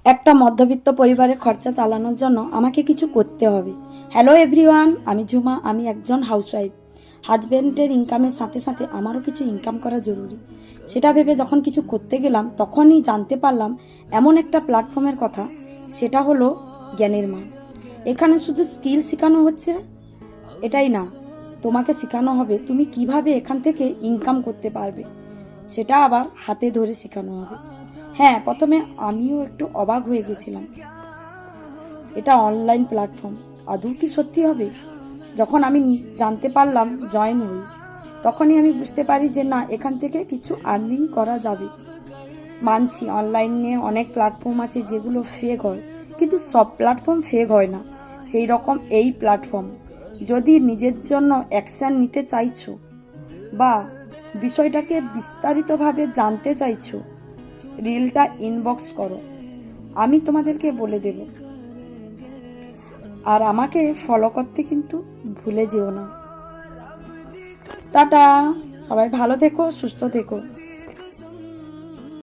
একটা মধ্যবিত্ত পরিবারের খরচা চালানোর জন্য আমাকে কিছু করতে হবে। হ্যালো এভরিওয়ান, আমি ঝুমা। আমি একজন হাউসওয়াইফ। হাজব্যান্ডের ইনকামের সাথে সাথে আমারও কিছু ইনকাম করা জরুরি। সেটা ভেবে যখন কিছু করতে গেলাম তখনই জানতে পারলাম এমন একটা প্ল্যাটফর্মের কথা, সেটা হলো জ্ঞানের মান। এখানে শুধু স্কিল শেখানো হচ্ছে এটাই না, তোমাকে শেখানো হবে তুমি কিভাবে এখান থেকে ইনকাম করতে পারবে, সেটা আবার হাতে ধরে শেখানো হবে। হ্যাঁ, প্রথমে আমিও একটু অবাক হয়ে গেছিলাম, এটা অনলাইন প্ল্যাটফর্ম, আদৌ কি সত্যি হবে? যখন আমি জানতে পারলাম, জয়েন হই, তখনই আমি বুঝতে পারি যে না, এখান থেকে কিছু আর্নিং করা যাবে। মানছি অনলাইনে অনেক প্ল্যাটফর্ম আছে যেগুলো ফেক হয়, কিন্তু সব প্ল্যাটফর্ম ফেক হয় না। সেই রকম এই প্ল্যাটফর্ম, যদি নিজের জন্য অ্যাকশান নিতে চাইছো বা বিষয়টাকে বিস্তারিতভাবে জানতে চাইছো, রিলটা ইনবক্স করো, আমি তোমাদেরকে বলে দেব। আর আমাকে ফলো করতে কিন্তু ভুলে যেও না। টাটা, সবাই ভালো থেকো, সুস্থ থেকো।